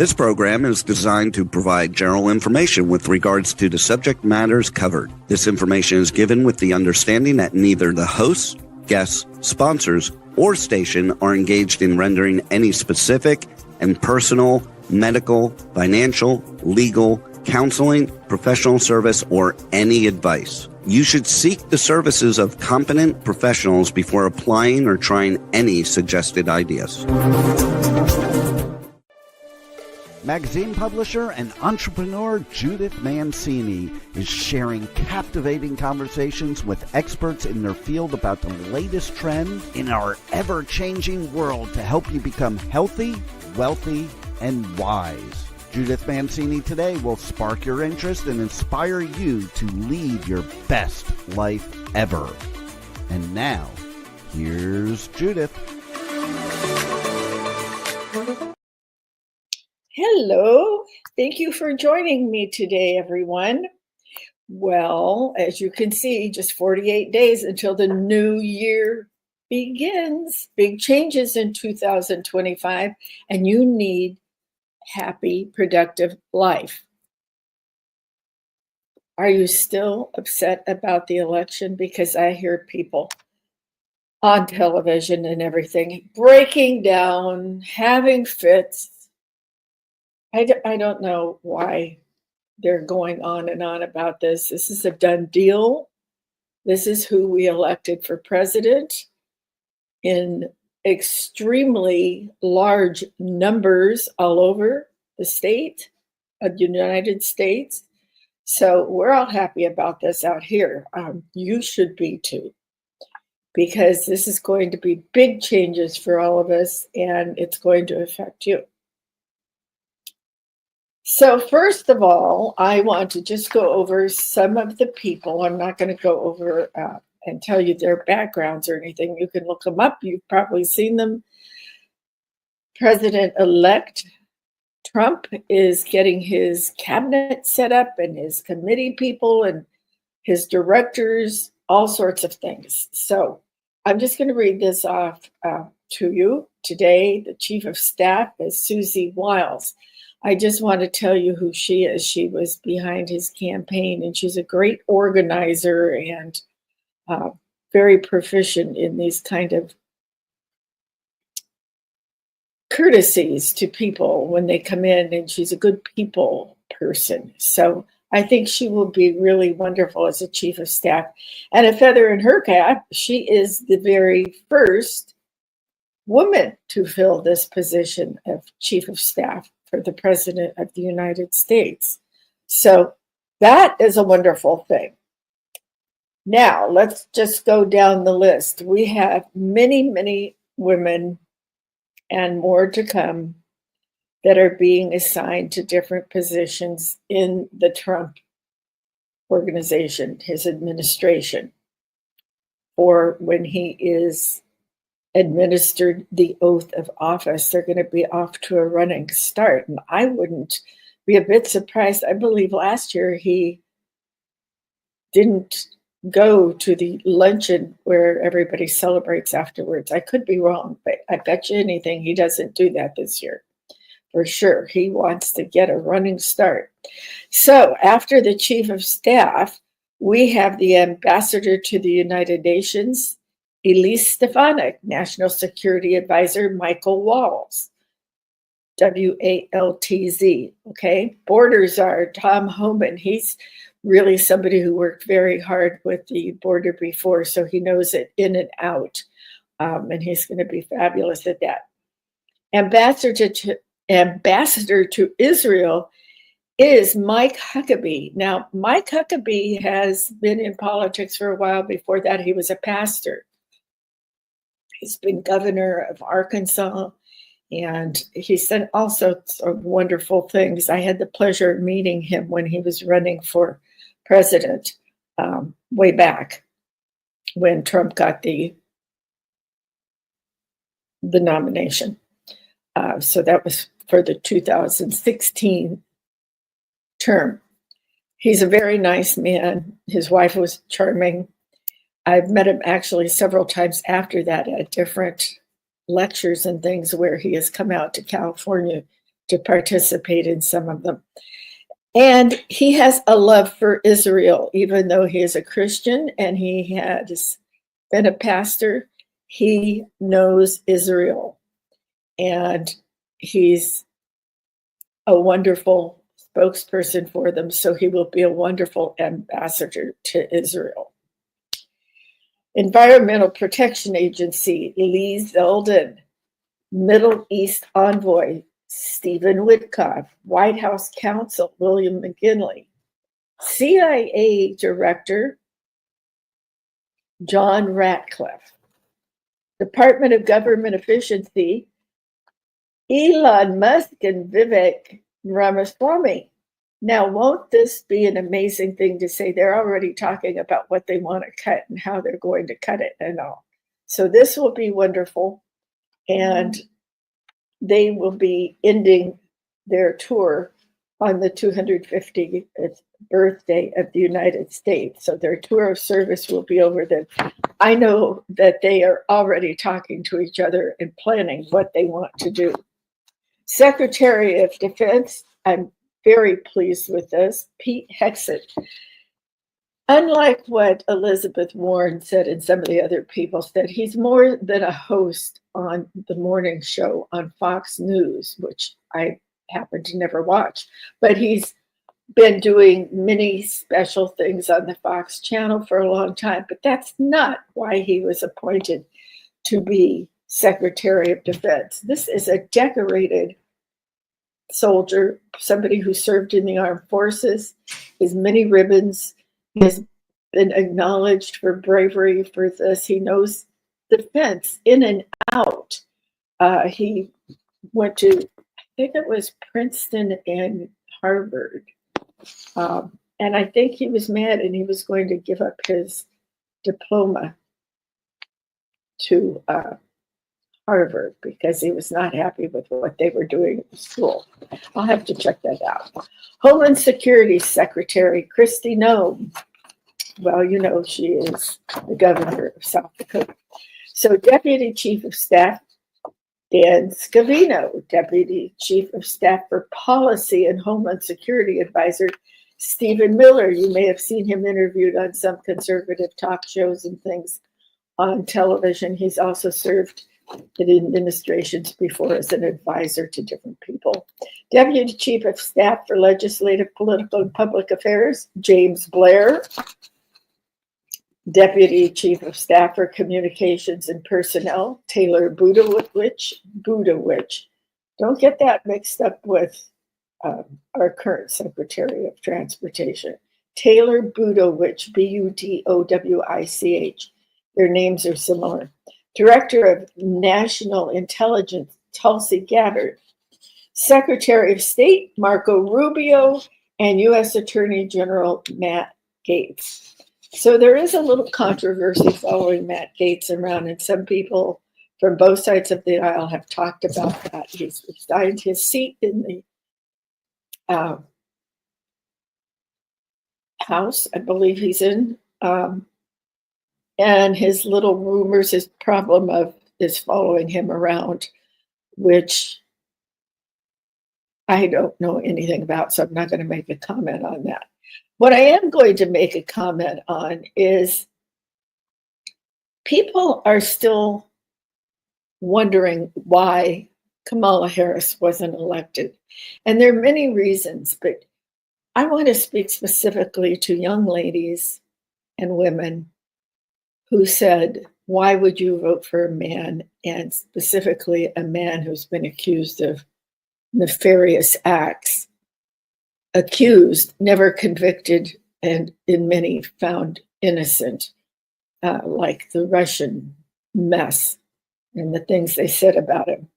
This program is designed to provide general information with regards to the subject matters covered. This information is given with the understanding that neither the hosts, guests, sponsors, or station are engaged in rendering any specific and personal, medical, financial, legal, counseling, professional service, or any advice. You should seek the services of competent professionals before applying or trying any suggested ideas. Magazine publisher and entrepreneur Judith Mancini is sharing captivating conversations with experts in their field about the latest trends in our ever-changing world to help you become healthy, wealthy, and wise. Judith Mancini today will spark your interest and inspire you to lead your best life ever. And now, here's Judith. Hello. Thank you for joining me today, everyone. Well, as you can see, just 48 days until the new year begins. Big changes in 2025, and you need happy, productive life. Are you still upset about the election? Because I hear people on television and everything breaking down, having fits. I don't know why they're going on and on about this. This is a done deal. This is who we elected for president in extremely large numbers all over the state of the United States. So we're all happy about this out here. You should be too, because this is going to be big changes for all of us, and it's going to affect you. So first of all, I want to just go over some of the people. I'm not going to go over and tell you their backgrounds or anything. You can look them up. You've probably seen them. President-elect Trump is getting his cabinet set up and his committee people and his directors, all sorts of things. So I'm just going to read this off to you. Today, the chief of staff is Susie Wiles. I just want to tell you who she is. She was behind his campaign, and she's a great organizer and very proficient in these kind of courtesies to people when they come in, and she's a good people person. So I think she will be really wonderful as a chief of staff. And a feather in her cap, she is the very first woman to fill this position of chief of staff for the President of the United States. So that is a wonderful thing. Now, let's just go down the list. We have many, many women and more to come that are being assigned to different positions in the Trump organization, his administration, or when he is administered the oath of office. They're going to be off to a running start. And I wouldn't be a bit surprised. I believe last year he didn't go to the luncheon where everybody celebrates afterwards. I could be wrong, but I bet you anything he doesn't do that this year. For sure. He wants to get a running start. So after the chief of staff, we have the ambassador to the United Nations, Elise Stefanik, National Security Advisor, Michael Waltz, WALTZ, okay? Borders are Tom Homan. He's really somebody who worked very hard with the border before, so he knows it in and out, and he's going to be fabulous at that. Ambassador to Israel is Mike Huckabee. Now, Mike Huckabee has been in politics for a while. Before that, he was a pastor. He's been governor of Arkansas, and he's done all sorts of wonderful things. I had the pleasure of meeting him when he was running for president way back when Trump got the nomination. So that was for the 2016 term. He's a very nice man. His wife was charming. I've met him actually several times after that at different lectures and things where he has come out to California to participate in some of them. And he has a love for Israel, even though he is a Christian and he has been a pastor. He knows Israel, and he's a wonderful spokesperson for them. So he will be a wonderful ambassador to Israel. Environmental Protection Agency, Lee Zeldin. Middle East Envoy, Stephen Witkoff. White House Counsel, William McGinley. CIA Director, John Ratcliffe. Department of Government Efficiency, Elon Musk and Vivek Ramaswamy. Now, won't this be an amazing thing to say? They're already talking about what they want to cut and how they're going to cut it and all. So this will be wonderful. And they will be ending their tour on the 250th birthday of the United States. So their tour of service will be over then. I know that they are already talking to each other and planning what they want to do. Secretary of Defense, I'm very pleased with this, Pete Hegseth. Unlike what Elizabeth Warren said and some of the other people said, he's more than a host on the morning show on Fox News, which I happen to never watch. But he's been doing many special things on the Fox channel for a long time. But that's not why he was appointed to be Secretary of Defense. This is a decorated soldier, somebody who served in the armed forces, his many ribbons. He has been acknowledged for bravery for this. He knows defense in and out. He went to, I think it was Princeton and Harvard. And I think he was mad and he was going to give up his diploma to Harvard because he was not happy with what they were doing in school. I'll have to check that out. Homeland Security Secretary Kristi Noem. Well, you know, she is the governor of South Dakota. So Deputy Chief of Staff Dan Scavino, Deputy Chief of Staff for Policy and Homeland Security Advisor Stephen Miller. You may have seen him interviewed on some conservative talk shows and things on television. He's also served in administrations before as an advisor to different people. Deputy Chief of Staff for Legislative, Political, and Public Affairs, James Blair. Deputy Chief of Staff for Communications and Personnel, Taylor Budowich. Don't get that mixed up with our current Secretary of Transportation. Taylor Budowich, Budowich. Their names are similar. Director of National Intelligence, Tulsi Gabbard. Secretary of State, Marco Rubio, and U.S. Attorney General Matt Gaetz. So there is a little controversy following Matt Gaetz around, and some people from both sides of the aisle have talked about that. He's resigned his seat in the House, I believe he's in, and his little rumors, his problem is following him around, which I don't know anything about, so I'm not going to make a comment on that. What I am going to make a comment on is people are still wondering why Kamala Harris wasn't elected. And there are many reasons, but I want to speak specifically to young ladies and women who said, why would you vote for a man, and specifically a man who's been accused of nefarious acts? Accused, never convicted, and in many found innocent, like the Russian mess and the things they said about him.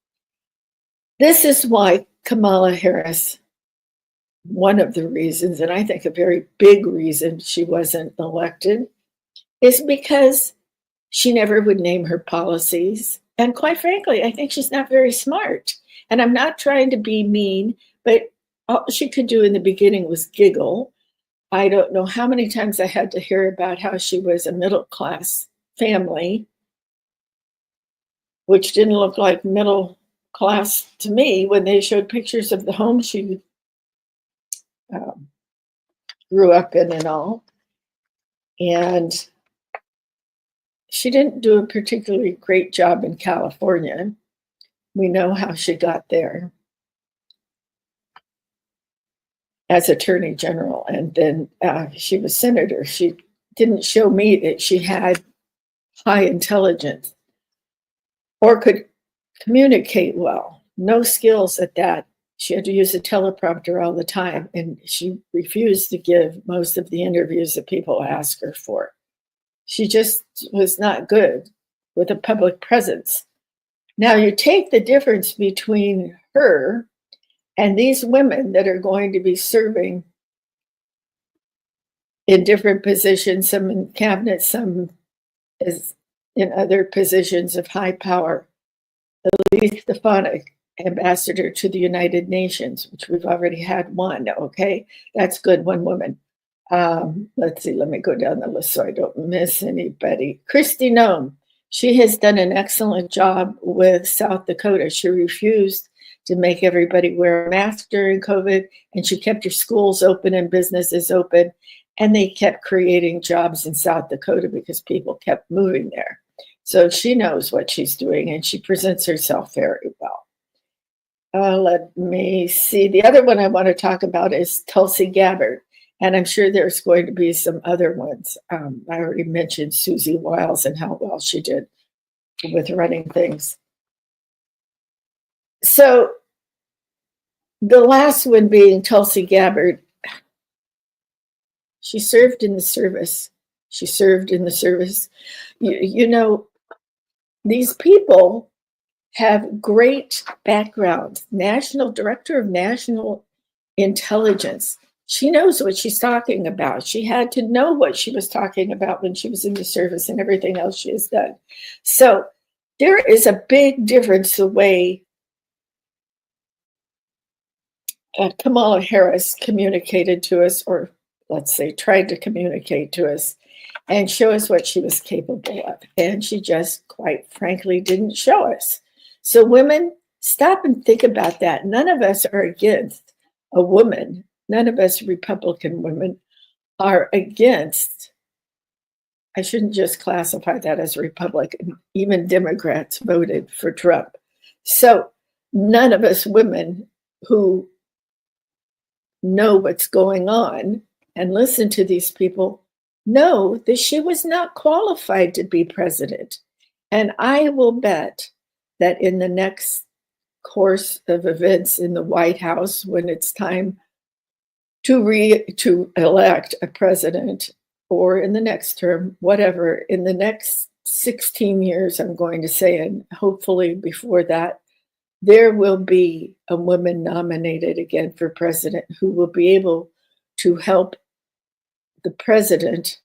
This is why Kamala Harris, one of the reasons, and I think a very big reason she wasn't elected, is because she never would name her policies. And quite frankly, I think she's not very smart. And I'm not trying to be mean, but all she could do in the beginning was giggle. I don't know how many times I had to hear about how she was a middle-class family, which didn't look like middle class to me when they showed pictures of the home she grew up in and all. And she didn't do a particularly great job in California. We know how she got there as Attorney General, and then she was senator. She didn't show me that she had high intelligence or could communicate well. No skills at that. She had to use a teleprompter all the time, and she refused to give most of the interviews that people asked her for. She just was not good with a public presence. Now you take the difference between her and these women that are going to be serving in different positions, some in cabinet, some as in other positions of high power. Elise Stefanik, ambassador to the United Nations, which we've already had one. Okay, that's good, one woman. Let's see, let me go down the list so I don't miss anybody. Kristi Noem, she has done an excellent job with South Dakota. She refused to make everybody wear a mask during COVID, and she kept her schools open and businesses open, and they kept creating jobs in South Dakota because people kept moving there. So she knows what she's doing, and she presents herself very well. Let me see. The other one I want to talk about is Tulsi Gabbard, and I'm sure there's going to be some other ones. I already mentioned Susie Wiles and how well she did with running things. So the last one being Tulsi Gabbard. She served in the service. She served in the service. You know, these people have great backgrounds. National Director of National Intelligence. She knows what she's talking about. She had to know what she was talking about when she was in the service and everything else she has done. So there is a big difference the way Kamala Harris communicated to us, or let's say tried to communicate to us and show us what she was capable of. And she just, quite frankly, didn't show us. So women, stop and think about that. None of us are against a woman. None of us Republican women are against, I shouldn't just classify that as Republican. Even Democrats voted for Trump. So none of us women who know what's going on and listen to these people know that she was not qualified to be president. And I will bet that in the next course of events in the White House, when it's time to elect a president, or in the next term, whatever, in the next 16 years, I'm going to say, and hopefully before that, there will be a woman nominated again for president who will be able to help the president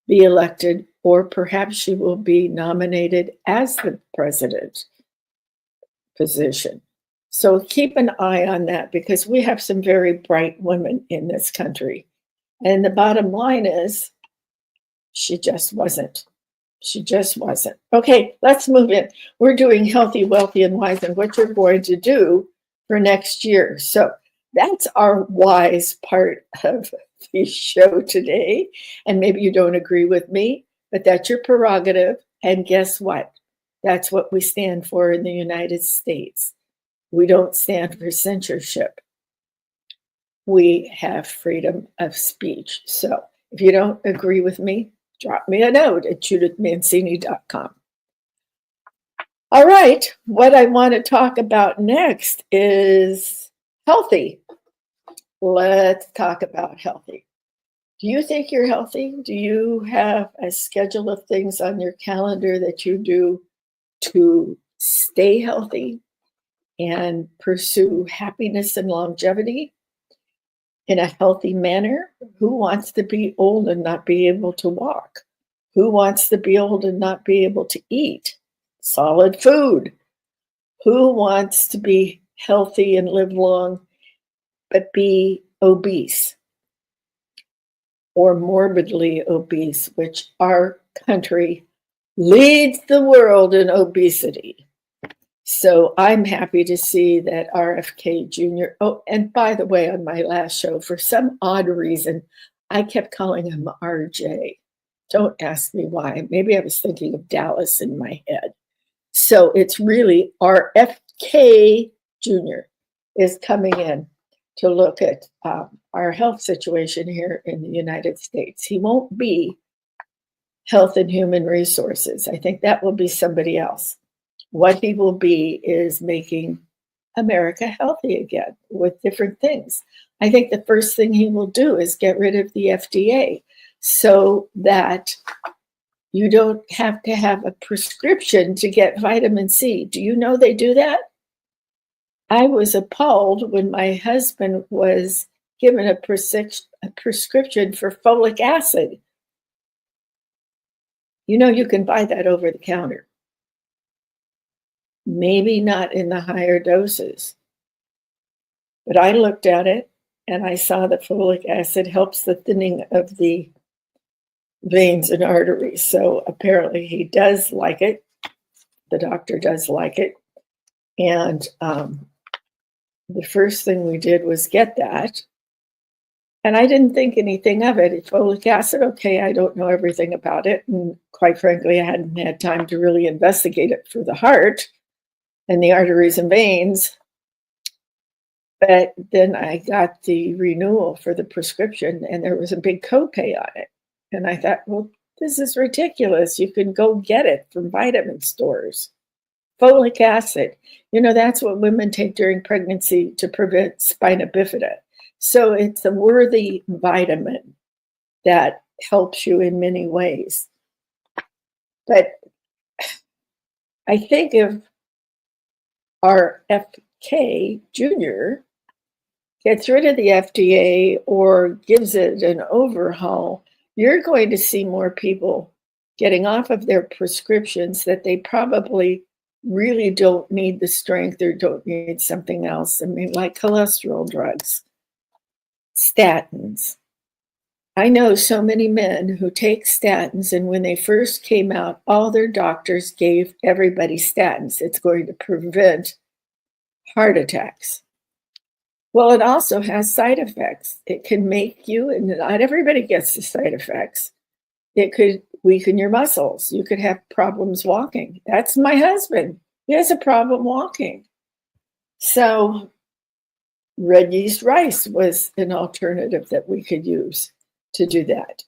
be elected, or perhaps she will be nominated as the president position. So keep an eye on that, because we have some very bright women in this country. And the bottom line is, she just wasn't. She just wasn't. Okay, let's move in. We're doing Healthy, Wealthy, and Wise, and what you're going to do for next year. So that's our wise part of the show today. And maybe you don't agree with me, but that's your prerogative. And guess what? That's what we stand for in the United States. We don't stand for censorship. We have freedom of speech. So if you don't agree with me, drop me a note at judithmancini.com. All right, what I want to talk about next is healthy. Let's talk about healthy. Do you think you're healthy? Do you have a schedule of things on your calendar that you do to stay healthy and pursue happiness and longevity in a healthy manner? Who wants to be old and not be able to walk? Who wants to be old and not be able to eat solid food? Who wants to be healthy and live long but be obese or morbidly obese, which our country leads the world in obesity? So I'm happy to see that RFK Jr. Oh, and by the way, on my last show, for some odd reason, I kept calling him RJ. Don't ask me why. Maybe I was thinking of Dallas in my head. So it's really RFK Jr. is coming in to look at our health situation here in the United States. He won't be Health and Human Resources. I think that will be somebody else. What he will be is making America healthy again with different things. I think the first thing he will do is get rid of the FDA so that you don't have to have a prescription to get vitamin C. Do you know they do that? I was appalled when my husband was given a prescription for folic acid. You know, you can buy that over the counter. Maybe not in the higher doses. But I looked at it and I saw that folic acid helps the thinning of the veins and arteries. So apparently he does like it. The doctor does like it. And the first thing we did was get that. And I didn't think anything of it. Folic acid, okay, I don't know everything about it. And quite frankly, I hadn't had time to really investigate it for the heart and the arteries and veins. But then I got the renewal for the prescription and there was a big copay on it. And I thought, well, this is ridiculous. You can go get it from vitamin stores. Folic acid, you know, that's what women take during pregnancy to prevent spina bifida. So it's a worthy vitamin that helps you in many ways. But I think if our FK Jr. gets rid of the FDA or gives it an overhaul, you're going to see more people getting off of their prescriptions that they probably really don't need the strength or don't need something else. I mean, like cholesterol drugs, statins. I know so many men who take statins, and when they first came out, all their doctors gave everybody statins. It's going to prevent heart attacks. Well, it also has side effects. It can make you, and not everybody gets the side effects. It could weaken your muscles. You could have problems walking. That's my husband. He has a problem walking. So red yeast rice was an alternative that we could use to do that.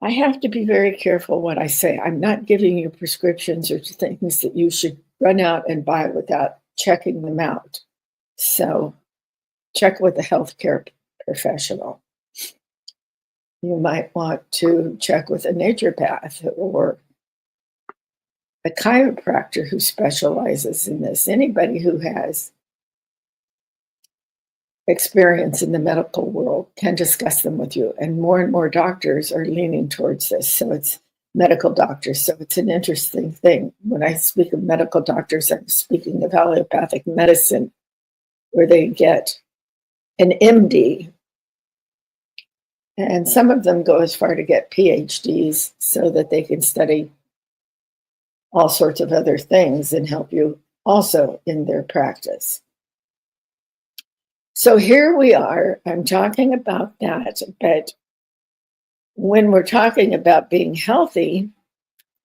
I have to be very careful what I say. I'm not giving you prescriptions or things that you should run out and buy without checking them out. So check with a healthcare professional. You might want to check with a naturopath or a chiropractor who specializes in this. Anybody who has experience in the medical world can discuss them with you. And more doctors are leaning towards this. So it's medical doctors. So it's an interesting thing. When I speak of medical doctors, I'm speaking of allopathic medicine, where they get an MD. And some of them go as far to get PhDs so that they can study all sorts of other things and help you also in their practice. So here we are. I'm talking about that. But when we're talking about being healthy,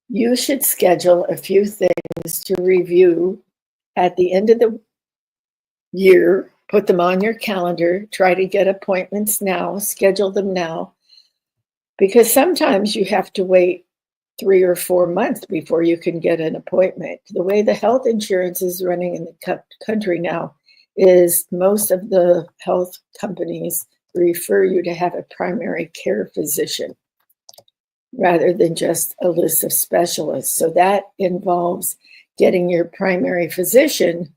you should schedule a few things to review at the end of the year. Put them on your calendar. Try to get appointments now. Schedule them now. Because sometimes you have to wait 3 or 4 months before you can get an appointment. The way the health insurance is running in the country now is most of the health companies refer you to have a primary care physician rather than just a list of specialists. So that involves getting your primary physician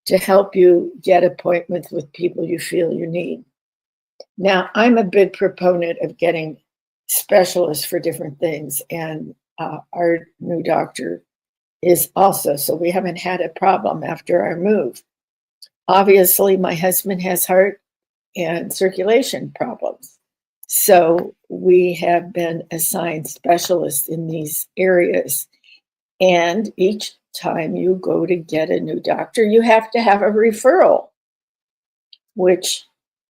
to help you get appointments with people you feel you need. Now, I'm a big proponent of getting specialists for different things, and our new doctor is also, so we haven't had a problem after our move. Obviously, my husband has heart and circulation problems. So we have been assigned specialists in these areas. And each time you go to get a new doctor, you have to have a referral, which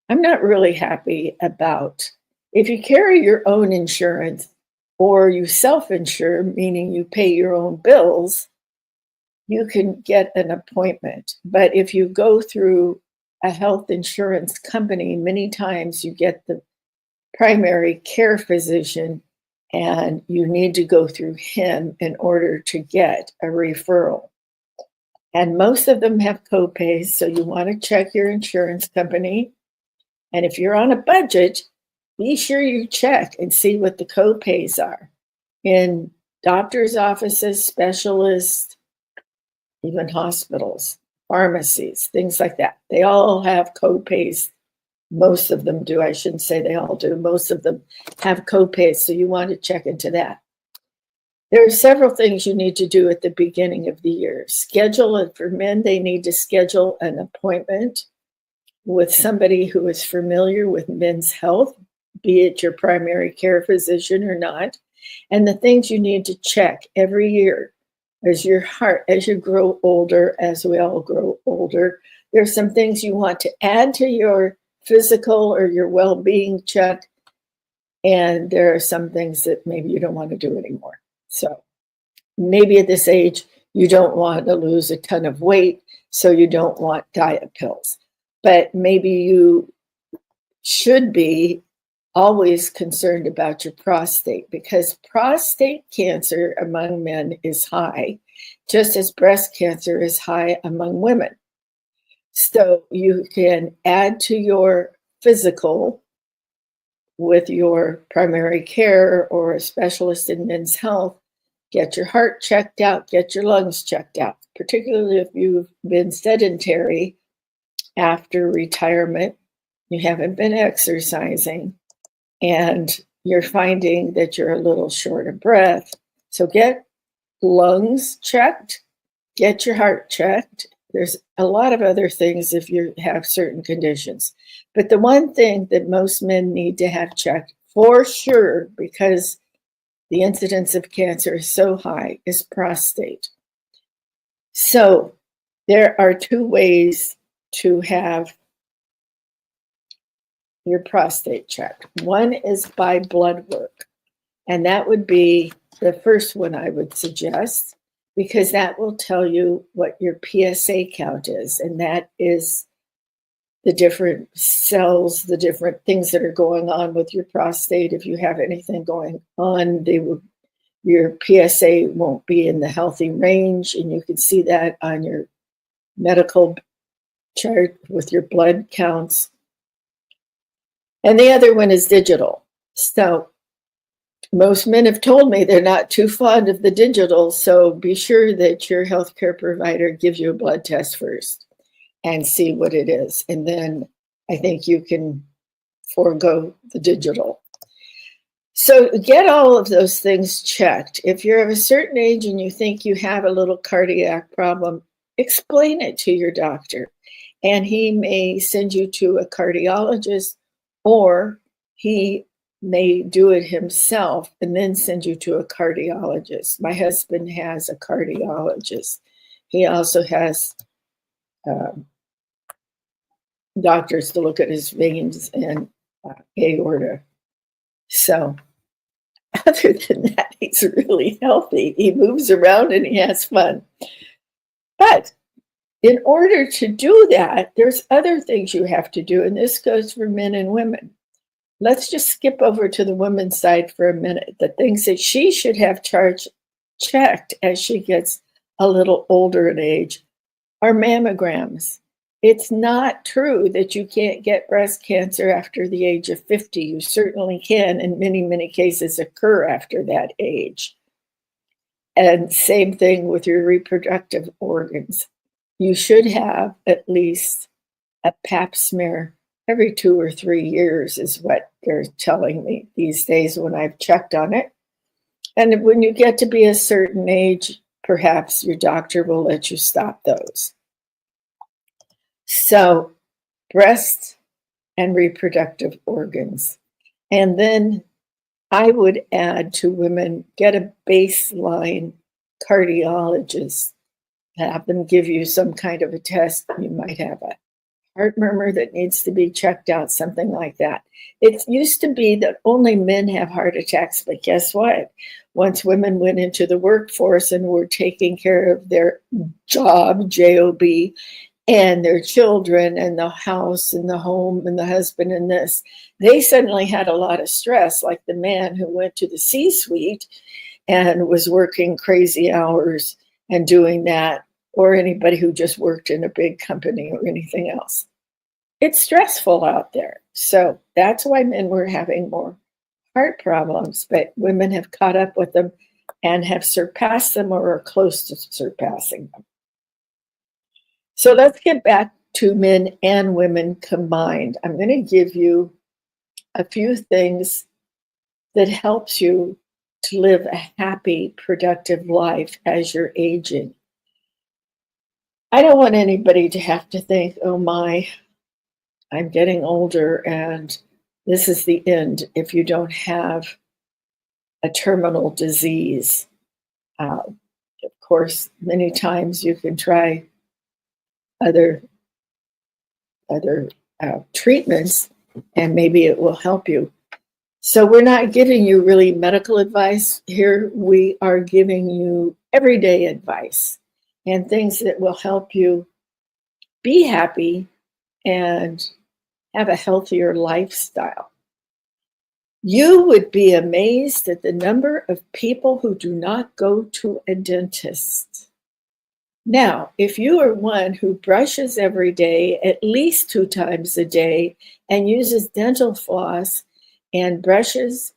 I'm not really happy about. If you carry your own insurance or you self-insure, meaning you pay your own bills, you can get an appointment. But if you go through a health insurance company, many times you get the primary care physician and you need to go through him in order to get a referral. And most of them have copays, so you want to check your insurance company. And if you're on a budget, be sure you check and see what the copays are. In doctors' offices, specialists, even hospitals, pharmacies, things like that. They all have copays. Most of them do. I shouldn't say they all do. Most of them have copays, so you want to check into that. There are several things you need to do at the beginning of the year. Schedule it for men. They need to schedule an appointment with somebody who is familiar with men's health, be it your primary care physician or not. And the things you need to check every year as your heart, as you grow older, as we all grow older, there's some things you want to add to your physical or your well-being check. And there are some things that maybe you don't want to do anymore. So maybe at this age, you don't want to lose a ton of weight, so you don't want diet pills. But maybe you should be always concerned about your prostate, because prostate cancer among men is high, just as breast cancer is high among women. So you can add to your physical with your primary care or a specialist in men's health. Get your heart checked out, get your lungs checked out, particularly if you've been sedentary after retirement, you haven't been exercising, and you're finding that you're a little short of breath. So get lungs checked, get your heart checked. There's a lot of other things if you have certain conditions. But the one thing that most men need to have checked for sure, because the incidence of cancer is so high, is prostate. So there are two ways to have your prostate checked. One is by blood work, and that would be the first one I would suggest, because that will tell you what your PSA count is, and that is the different cells, the different things that are going on with your prostate. If you have anything going on, your PSA won't be in the healthy range, and you can see that on your medical chart with your blood counts. And the other one is digital. So most men have told me they're not too fond of the digital, so be sure that your healthcare provider gives you a blood test first and see what it is. And then I think you can forego the digital. So get all of those things checked. If you're of a certain age and you think you have a little cardiac problem, explain it to your doctor. And he may send you to a cardiologist, or he may do it himself and then send you to a cardiologist. My husband has a cardiologist. He also has doctors to look at his veins and aorta. So other than that, he's really healthy. He moves around and he has fun. But in order to do that, there's other things you have to do, and this goes for men and women. Let's just skip over to the women's side for a minute. The things that she should have checked as she gets a little older in age are mammograms. It's not true that you can't get breast cancer after the age of 50. You certainly can, and many, many cases occur after that age. And same thing with your reproductive organs. You should have at least a pap smear every 2 or 3 years is what they're telling me these days when I've checked on it. And when you get to be a certain age, perhaps your doctor will let you stop those. So breast and reproductive organs. And then I would add to women, get a baseline cardiologist have them give you some kind of a test. You might have a heart murmur that needs to be checked out, something like that. It used to be that only men have heart attacks, but guess what? Once women went into the workforce and were taking care of their job, J-O-B, and their children and the house and the home and the husband and this, they suddenly had a lot of stress, like the man who went to the C-suite and was working crazy hours and doing that, or anybody who just worked in a big company or anything else. It's stressful out there. So that's why men were having more heart problems, but women have caught up with them and have surpassed them or are close to surpassing them. So let's get back to men and women combined. I'm going to give you a few things that helps you to live a happy, productive life as you're aging. I don't want anybody to have to think, oh my, I'm getting older and this is the end if you don't have a terminal disease. Of course, many times you can try other treatments and maybe it will help you. So we're not giving you really medical advice here. We are giving you everyday advice and things that will help you be happy and have a healthier lifestyle. You would be amazed at the number of people who do not go to a dentist. Now, if you are one who brushes every day, at least 2 times a day, and uses dental floss and brushes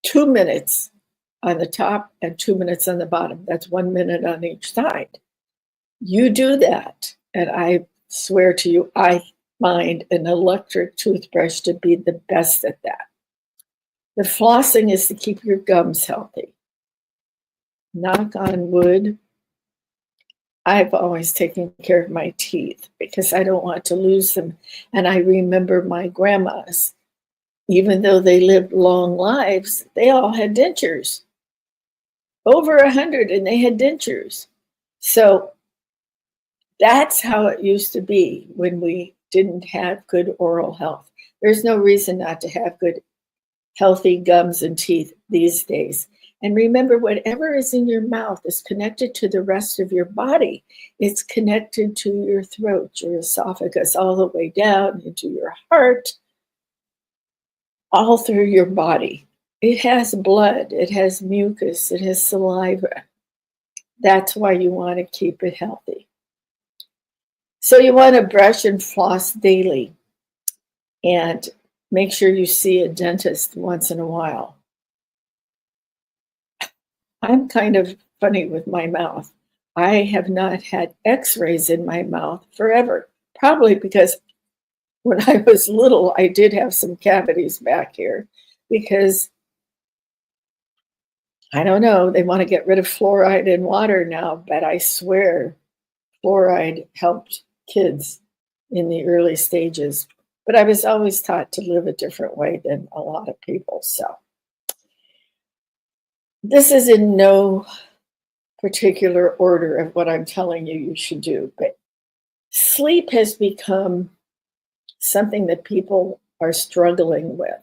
2 minutes on the top and 2 minutes on the bottom, that's 1 minute on each side. You do that, and I swear to you, I find an electric toothbrush to be the best at that. The flossing is to keep your gums healthy. Knock on wood. I've always taken care of my teeth because I don't want to lose them. And I remember my grandmas, even though they lived long lives, they all had dentures. Over 100, and they had dentures. So that's how it used to be when we didn't have good oral health. There's no reason not to have good, healthy gums and teeth these days. And remember, whatever is in your mouth is connected to the rest of your body. It's connected to your throat, your esophagus, all the way down into your heart, all through your body. It has blood, it has mucus, it has saliva. That's why you want to keep it healthy. So you want to brush and floss daily and make sure you see a dentist once in a while. I'm kind of funny with my mouth. I have not had x-rays in my mouth forever, probably because when I was little, I did have some cavities back here because, I don't know, they want to get rid of fluoride in water now, but I swear fluoride helped kids in the early stages. But I was always taught to live a different way than a lot of people. So this is in no particular order of what I'm telling you you should do, but sleep has become something that people are struggling with.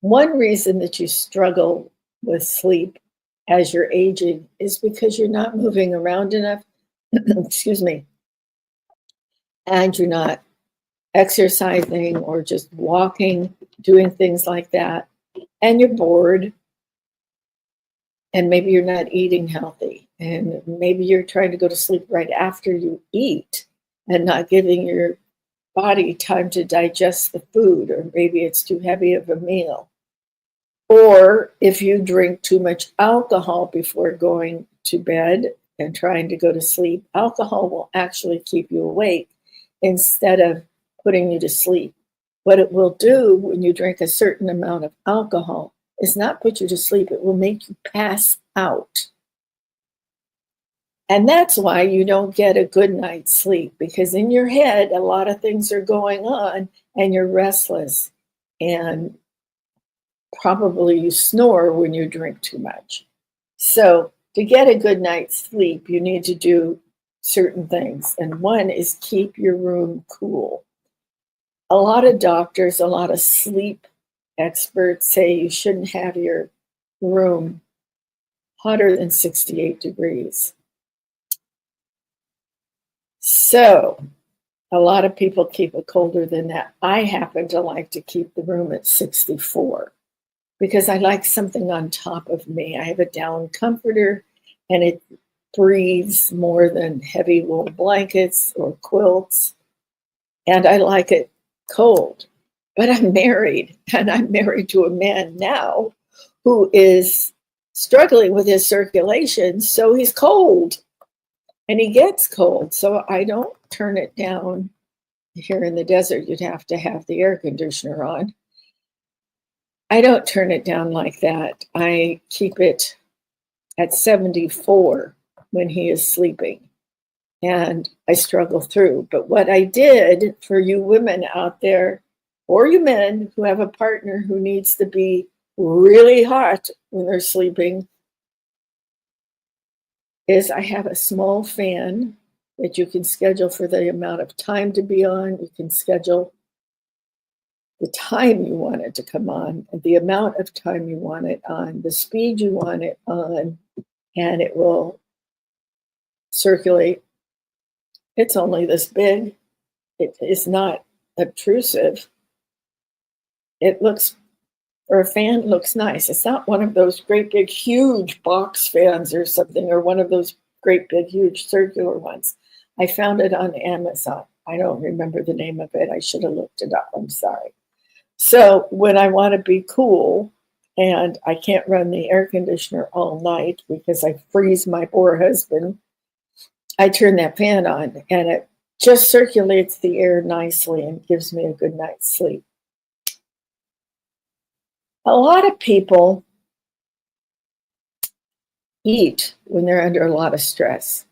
One reason that you struggle with sleep as you're aging is because you're not moving around enough, excuse me, and you're not exercising or just walking, doing things like that, and you're bored, and maybe you're not eating healthy, and maybe you're trying to go to sleep right after you eat and not giving your body time to digest the food, or maybe it's too heavy of a meal. Or if you drink too much alcohol before going to bed and trying to go to sleep, alcohol will actually keep you awake instead of putting you to sleep. What it will do when you drink a certain amount of alcohol is not put you to sleep, it will make you pass out. And that's why you don't get a good night's sleep, because in your head, a lot of things are going on and you're restless, and probably you snore when you drink too much. So to get a good night's sleep, you need to do certain things. And one is keep your room cool. A lot of doctors, a lot of sleep experts say you shouldn't have your room hotter than 68 degrees. So a lot of people keep it colder than that. I happen to like to keep the room at 64 because I like something on top of me. I have a down comforter and it breathes more than heavy wool blankets or quilts. And I like it cold. But I'm married, and I'm married to a man now who is struggling with his circulation, so he's cold and he gets cold. So I don't turn it down. Here in the desert, you'd have to have the air conditioner on. I don't turn it down like that. I keep it at 74 when he is sleeping, and I struggle through. But what I did for you women out there, or you men who have a partner who needs to be really hot when they're sleeping, is I have a small fan that you can schedule for the amount of time to be on. You can schedule the time you want it to come on, and the amount of time you want it on, the speed you want it on, and it will circulate. It's only this big. It is not obtrusive. It looks, for a fan, looks nice. It's not one of those great big huge box fans or something, or one of those great big huge circular ones. I found it on Amazon. I don't remember the name of it. I should have looked it up. I'm sorry. So when I want to be cool and I can't run the air conditioner all night because I freeze my poor husband, I turn that fan on and it just circulates the air nicely and gives me a good night's sleep. A lot of people eat when they're under a lot of stress.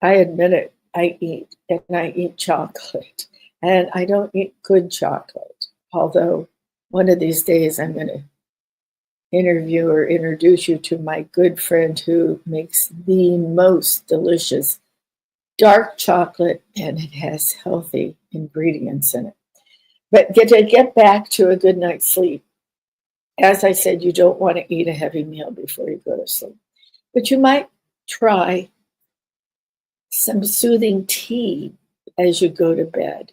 I admit it, I eat, and I eat chocolate, and I don't eat good chocolate. Although one of these days I'm going to interview or introduce you to my good friend who makes the most delicious dark chocolate, and it has healthy ingredients in it. But to get back to a good night's sleep, as I said, you don't want to eat a heavy meal before you go to sleep. But you might try some soothing tea as you go to bed,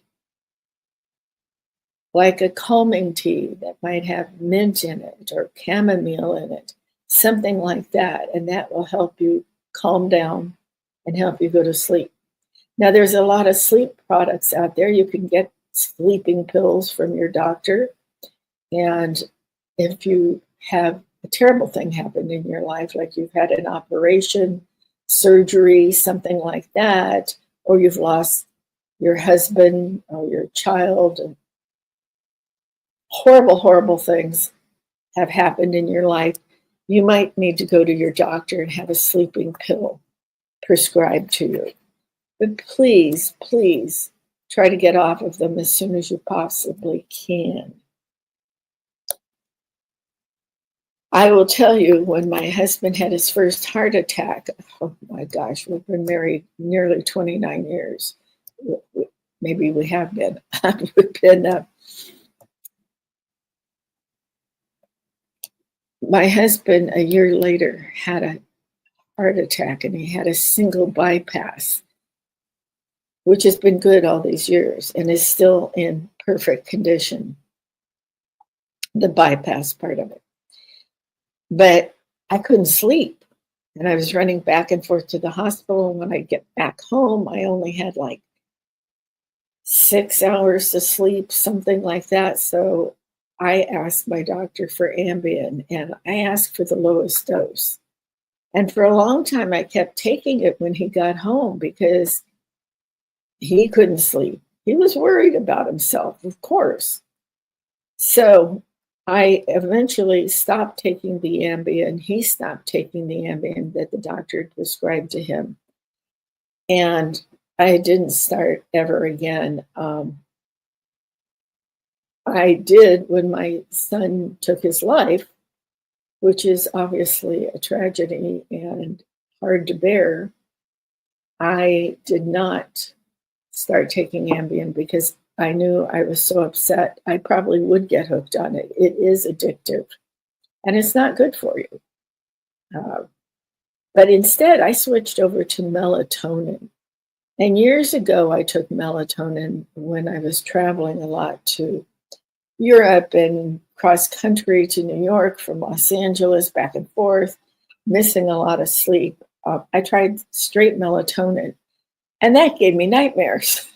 like a calming tea that might have mint in it or chamomile in it, something like that. And that will help you calm down and help you go to sleep. Now, there's a lot of sleep products out there. You can get sleeping pills from your doctor. And if you have a terrible thing happen in your life, like you've had an operation, surgery, something like that, or you've lost your husband or your child, and horrible, horrible things have happened in your life, you might need to go to your doctor and have a sleeping pill prescribed to you. But please, please try to get off of them as soon as you possibly can. I will tell you, when my husband had his first heart attack, oh my gosh, we've been married nearly 29 years. Maybe we have been. We've been my husband, a year later, had a heart attack, and he had a single bypass, which has been good all these years and is still in perfect condition, the bypass part of it. But I couldn't sleep, and I was running back and forth to the hospital. And when I get back home, I only had like 6 hours to sleep, something like that. So I asked my doctor for Ambien, and I asked for the lowest dose. And for a long time, I kept taking it when he got home because he couldn't sleep. He was worried about himself, of course. So I eventually stopped taking the Ambien. He stopped taking the Ambien that the doctor had prescribed to him. And I didn't start ever again. I did when my son took his life. which is obviously a tragedy and hard to bear, I did not start taking Ambien because I knew I was so upset I probably would get hooked on it. It is addictive and it's not good for you. But instead, I switched over to melatonin. And years ago, I took melatonin when I was traveling a lot to Europe and cross country to New York from Los Angeles, back and forth, missing a lot of sleep. I tried straight melatonin, and that gave me nightmares.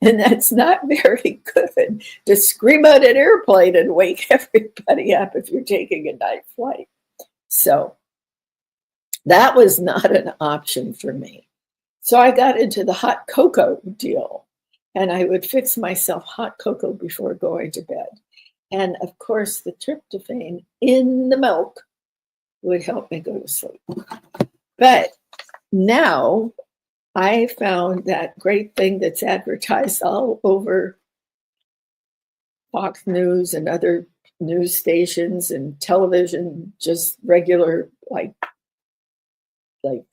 And that's not very good to scream out an airplane and wake everybody up if you're taking a night flight. So that was not an option for me. So I got into the hot cocoa deal, and I would fix myself hot cocoa before going to bed. And of course, the tryptophan in the milk would help me go to sleep. But now I found that great thing that's advertised all over Fox News and other news stations and television, just regular like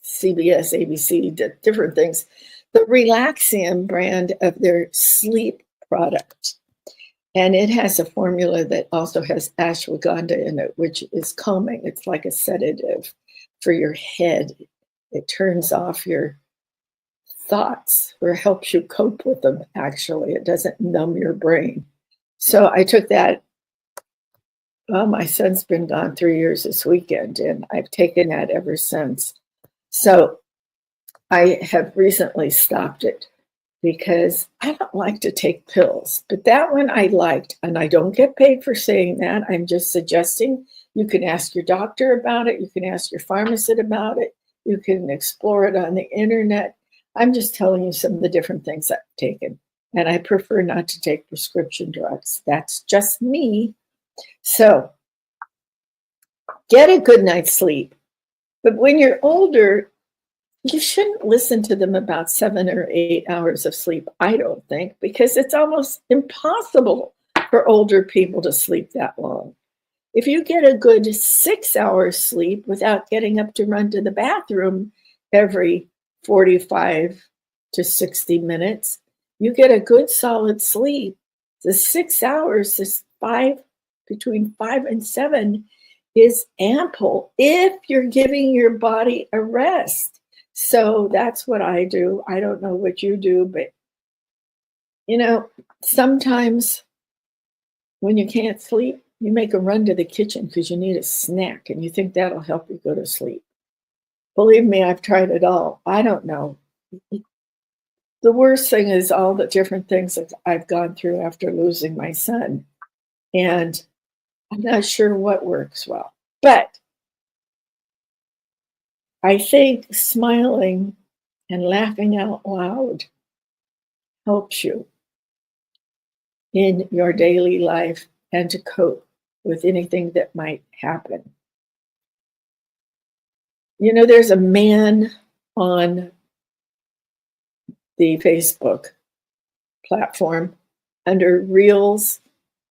CBS, ABC, different things, the Relaxium brand of their sleep product. And it has a formula that also has ashwagandha in it, which is calming. It's like a sedative for your head. It turns off your thoughts or helps you cope with them, actually. It doesn't numb your brain. So I took that. Well, my son's been gone 3 years this weekend, and I've taken that ever since. So I have recently stopped it because I don't like to take pills. But that one I liked, and I don't get paid for saying that. I'm just suggesting you can ask your doctor about it. You can ask your pharmacist about it. You can explore it on the internet. I'm just telling you some of the different things I've taken. And I prefer not to take prescription drugs. That's just me. So get a good night's sleep. But when you're older, you shouldn't listen to them about 7 or 8 hours of sleep, I don't think, because it's almost impossible for older people to sleep that long. If you get a good 6 hours sleep without getting up to run to the bathroom every 45 to 60 minutes, you get a good solid sleep. The 6 hours is between 5 and 7 is ample if you're giving your body a rest. So that's what I do. I don't know what you do, but sometimes when you can't sleep, you make a run to the kitchen because you need a snack and you think that'll help you go to sleep. Believe me, I've tried it all. I don't know. The worst thing is all the different things that I've gone through after losing my son. And I'm not sure what works well. But I think smiling and laughing out loud helps you in your daily life and to cope with anything that might happen. There's a man on the Facebook platform under Reels,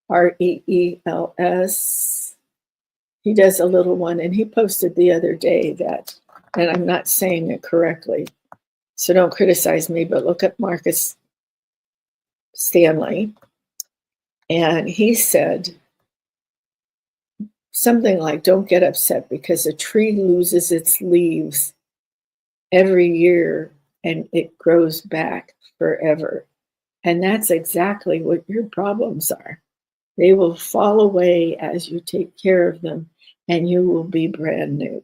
Reels. He does a little one, and he posted the other day that, and I'm not saying it correctly, so don't criticize me, but look up Marcus Stanley. And he said something like, don't get upset because a tree loses its leaves every year and it grows back forever. And that's exactly what your problems are. They will fall away as you take care of them, and you will be brand new.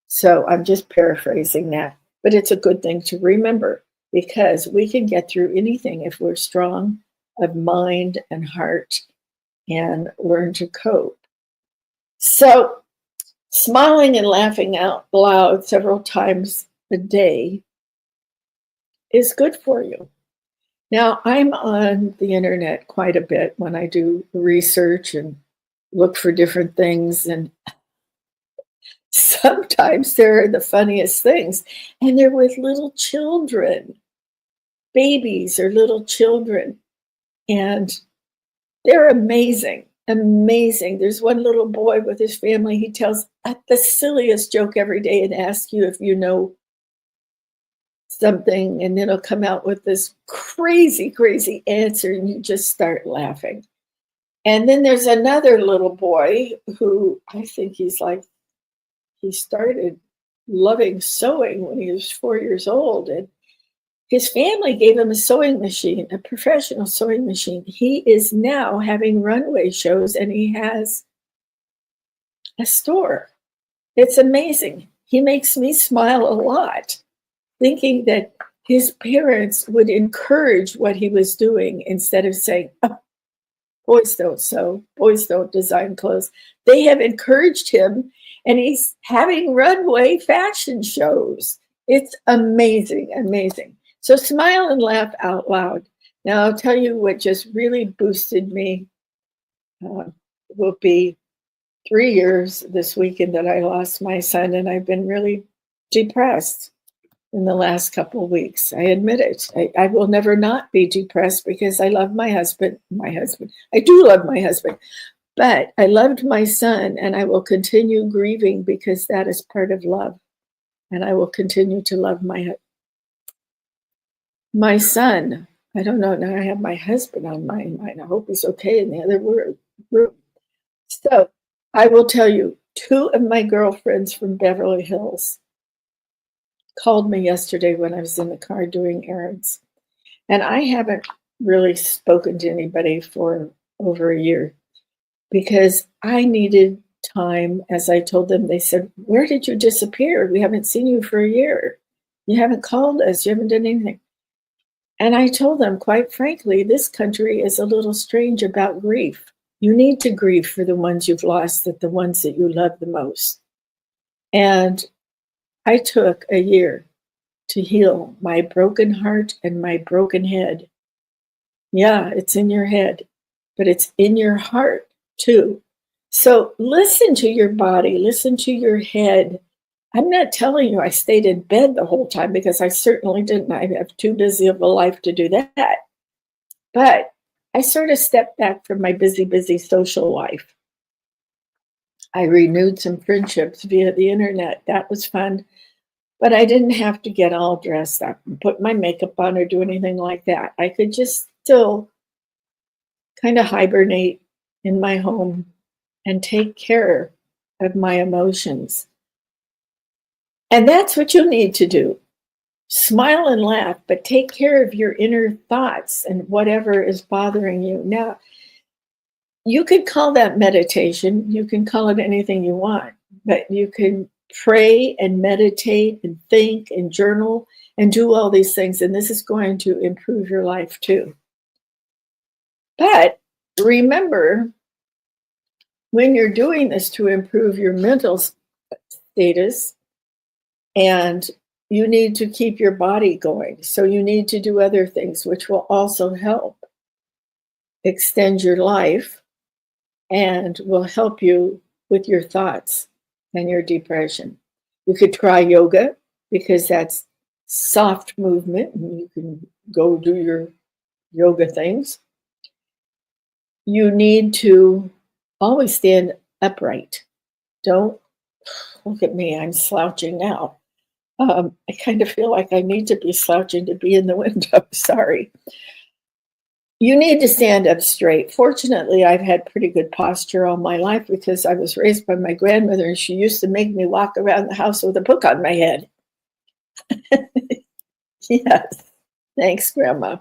So I'm just paraphrasing that, but it's a good thing to remember because we can get through anything if we're strong of mind and heart and learn to cope. So smiling and laughing out loud several times a day is good for you. Now, I'm on the internet quite a bit when I do research and look for different things, and sometimes there are the funniest things, and they're with little children, babies or little children, and they're amazing. amazing. There's one little boy with his family. He tells the silliest joke every day and asks you if you know something, and then he'll come out with this crazy, crazy answer, and you just start laughing. And then there's another little boy who I think he started loving sewing when he was 4 years old, and his family gave him a sewing machine, a professional sewing machine. He is now having runway shows, and he has a store. It's amazing. He makes me smile a lot, thinking that his parents would encourage what he was doing instead of saying, oh, boys don't sew, boys don't design clothes. They have encouraged him, and he's having runway fashion shows. It's amazing, amazing. So smile and laugh out loud. Now, I'll tell you what just really boosted me will be 3 years this weekend that I lost my son, and I've been really depressed in the last couple of weeks. I admit it. I will never not be depressed because I love my husband. I do love my husband, but I loved my son, and I will continue grieving because that is part of love. And I will continue to love my son. I don't know. Now I have my husband on my mind. I hope he's okay in the other room. So I will tell you, 2 of my girlfriends from Beverly Hills called me yesterday when I was in the car doing errands. And I haven't really spoken to anybody for over a year because I needed time. As I told them, they said, where did you disappear? We haven't seen you for a year. You haven't called us. You haven't done anything. And I told them, quite frankly, this country is a little strange about grief. You need to grieve for the ones you've lost, that the ones that you love the most. And I took a year to heal my broken heart and my broken head. Yeah, it's in your head, but it's in your heart too. So listen to your body, listen to your head. I'm not telling you I stayed in bed the whole time because I certainly didn't. I have too busy of a life to do that. But I sort of stepped back from my busy social life. I renewed some friendships via the internet. That was fun. But I didn't have to get all dressed up and put my makeup on or do anything like that. I could just still kind of hibernate in my home and take care of my emotions. And that's what you need to do. Smile and laugh, but take care of your inner thoughts and whatever is bothering you. Now, you could call that meditation. You can call it anything you want, but you can pray and meditate and think and journal and do all these things. And this is going to improve your life too. But remember, when you're doing this to improve your mental status, and you need to keep your body going. So you need to do other things, which will also help extend your life and will help you with your thoughts and your depression. You could try yoga because that's soft movement and you can go do your yoga things. You need to always stand upright. Don't look at me, I'm slouching now. I kind of feel like I need to be slouching to be in the window. Sorry. You need to stand up straight. Fortunately, I've had pretty good posture all my life because I was raised by my grandmother and she used to make me walk around the house with a book on my head. Yes. Thanks, Grandma.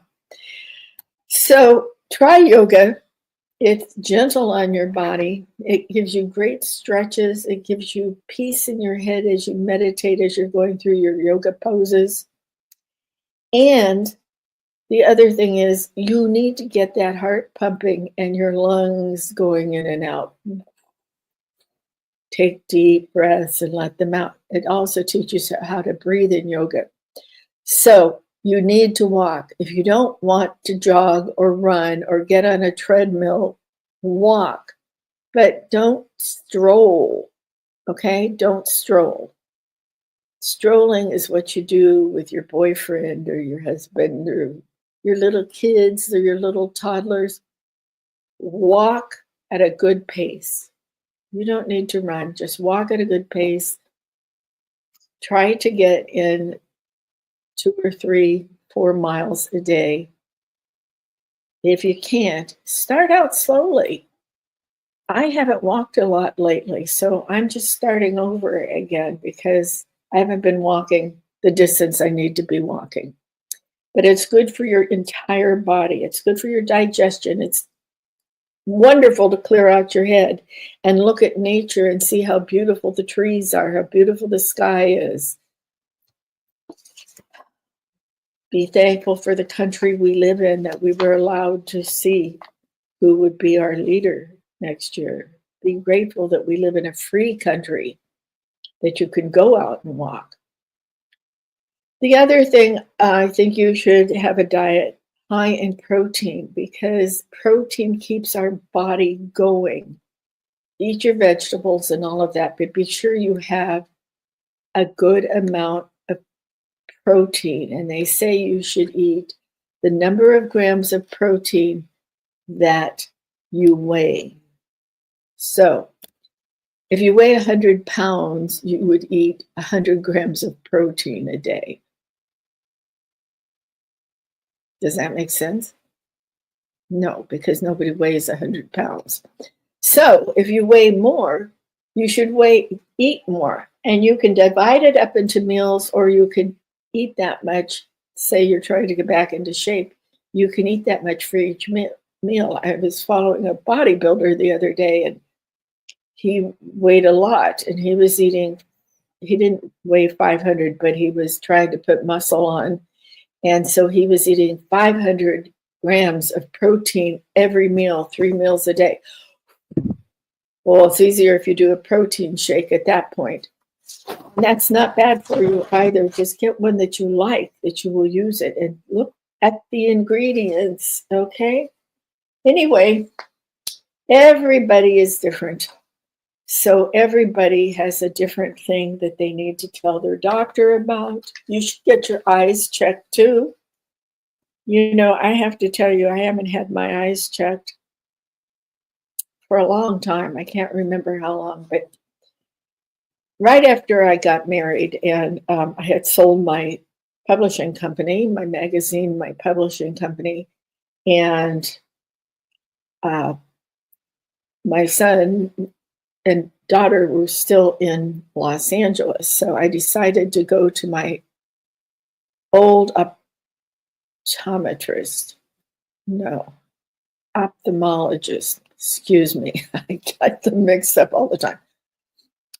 So try yoga. It's gentle on your body. It gives you great stretches. It gives you peace in your head as you meditate, as you're going through your yoga poses. And the other thing is you need to get that heart pumping and your lungs going in and out. Take deep breaths and let them out. It also teaches you how to breathe in yoga. So you need to walk. If you don't want to jog or run or get on a treadmill, walk, but don't stroll, okay? Don't stroll. Strolling is what you do with your boyfriend or your husband or your little kids or your little toddlers. Walk at a good pace. You don't need to run, just walk at a good pace. Try to get in 2 or 3, 4 miles a day. If you can't, start out slowly. I haven't walked a lot lately, so I'm just starting over again because I haven't been walking the distance I need to be walking. But it's good for your entire body. It's good for your digestion. It's wonderful to clear out your head and look at nature and see how beautiful the trees are, how beautiful the sky is. Be thankful for the country we live in, that we were allowed to see who would be our leader next year. Be grateful that we live in a free country, that you can go out and walk. The other thing, I think you should have a diet high in protein, because protein keeps our body going. Eat your vegetables and all of that, but be sure you have a good amount of protein. And they say you should eat the number of grams of protein that you weigh. So if you weigh 100 pounds, you would eat 100 grams of protein a day. Does that make sense? No, because nobody weighs 100 pounds. So if you weigh more, you should eat more. And you can divide it up into meals, or you can eat that much. Say you're trying to get back into shape, you can eat that much for each meal. I was following a bodybuilder the other day, and he weighed a lot, and he didn't weigh 500, but he was trying to put muscle on. And so he was eating 500 grams of protein every meal, 3 meals a day. Well, it's easier if you do a protein shake at that point. And that's not bad for you either. Just get one that you like, that you will use it, and look at the ingredients, okay? Anyway, everybody is different. So everybody has a different thing that they need to tell their doctor about. You should get your eyes checked too. You know, I have to tell you, I haven't had my eyes checked for a long time. I can't remember how long, but right after I got married, and I had sold my publishing company, my magazine, my publishing company, and my son and daughter were still in Los Angeles. So I decided to go to my old optometrist. No, ophthalmologist. Excuse me. I got them mixed up all the time.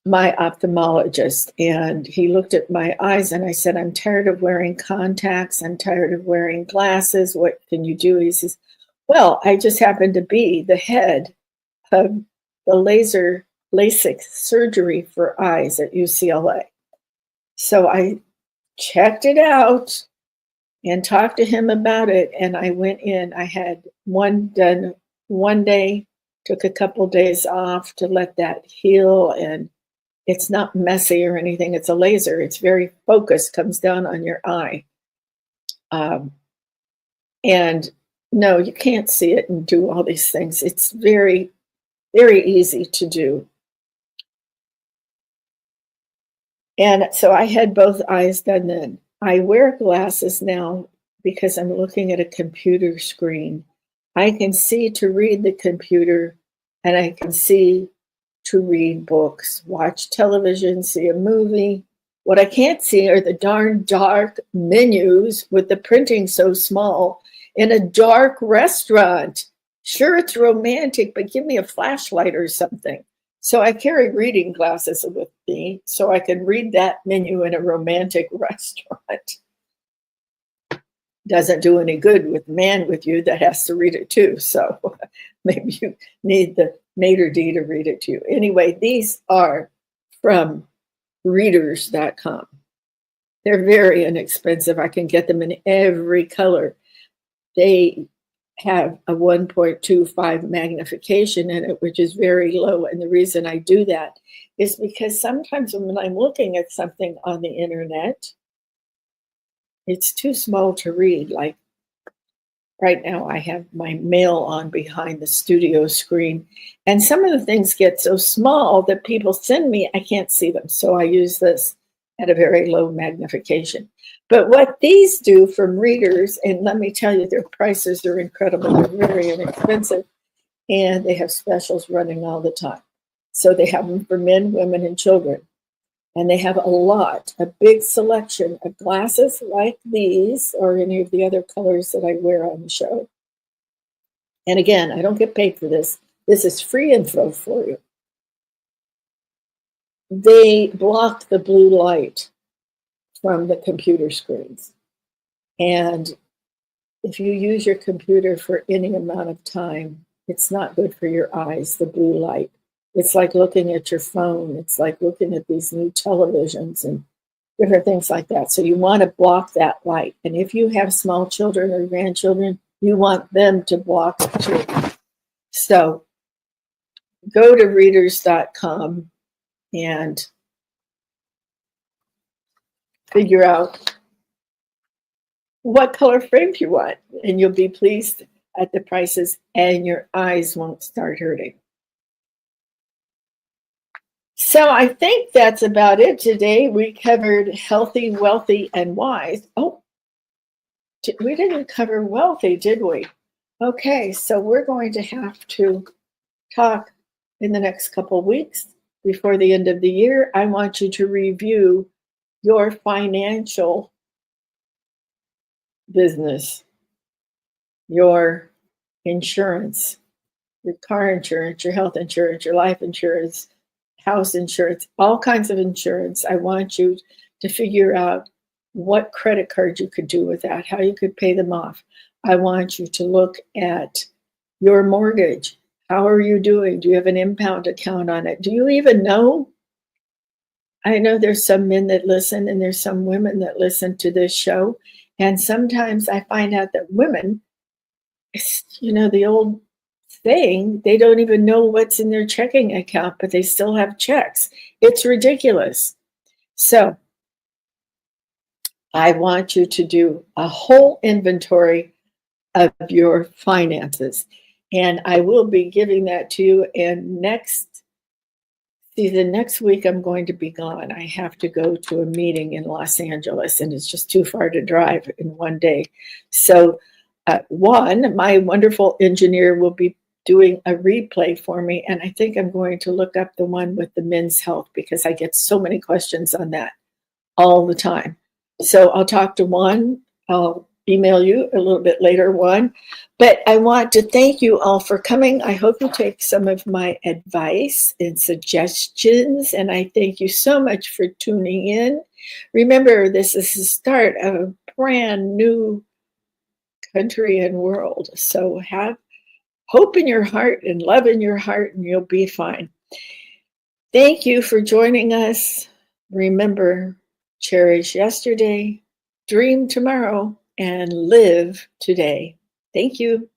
My ophthalmologist. And he looked at my eyes, and I said, I'm tired of wearing contacts. I'm tired of wearing glasses. What can you do? He says, well, I just happen to be the head of the LASIK surgery for eyes at UCLA. So I checked it out and talked to him about it. And I went in. I had one done one day, took a couple days off to let that heal. And it's not messy or anything. It's a laser. It's very focused, comes down on your eye. And no, you can't see it and do all these things. It's very, very easy to do. And so I had both eyes done then. I wear glasses now because I'm looking at a computer screen. I can see to read the computer, and I can see to read books, watch television, see a movie. What I can't see are the darn dark menus with the printing so small in a dark restaurant. Sure, it's romantic, but give me a flashlight or something. So I carry reading glasses with me so I can read that menu in a romantic restaurant. Doesn't do any good with the man with you that has to read it too. So maybe you need the maitre d' to read it to you. Anyway, these are from readers.com. They're very inexpensive. I can get them in every color. They have a 1.25 magnification in it, which is very low. And the reason I do that is because sometimes when I'm looking at something on the internet, it's too small to read. Like Right now, I have my mail on behind the studio screen, and some of the things get so small that people send me, I can't see them. So I use this at a very low magnification. But what these do from readers, and let me tell you, their prices are incredible. They're very inexpensive, and they have specials running all the time. So they have them for men, women, and children. And they have a big selection of glasses like these or any of the other colors that I wear on the show. And again, I don't get paid for this. This is free info for you. They block the blue light from the computer screens. And if you use your computer for any amount of time, it's not good for your eyes, the blue light. It's like looking at your phone. It's like looking at these new televisions and different things like that. So you want to block that light. And if you have small children or grandchildren, you want them to block it too. So go to readers.com and figure out what color frame you want. And you'll be pleased at the prices and your eyes won't start hurting. So I think that's about it today. We covered healthy, wealthy, and wise. Oh, we didn't cover wealthy, did we? Okay, so we're going to have to talk in the next couple of weeks before the end of the year. I want you to review your financial business, your insurance, your car insurance, your health insurance, your life insurance, house insurance, all kinds of insurance. I want you to figure out what credit card you could do with that, how you could pay them off. I want you to look at your mortgage. How are you doing? Do you have an impound account on it? Do you even know? I know there's some men that listen and there's some women that listen to this show. And sometimes I find out that women, the old thing, they don't even know what's in their checking account, but they still have checks. It's ridiculous. So I want you to do a whole inventory of your finances. And I will be giving that to you. And next week, I'm going to be gone. I have to go to a meeting in Los Angeles, and it's just too far to drive in one day. So my wonderful engineer will be doing a replay for me. And I think I'm going to look up the one with the men's health because I get so many questions on that all the time. So I'll talk to Juan. I'll email you a little bit later, Juan. But I want to thank you all for coming. I hope you take some of my advice and suggestions. And I thank you so much for tuning in. Remember, this is the start of a brand new country and world. So have hope in your heart and love in your heart, and you'll be fine. Thank you for joining us. Remember, cherish yesterday, dream tomorrow, and live today. Thank you.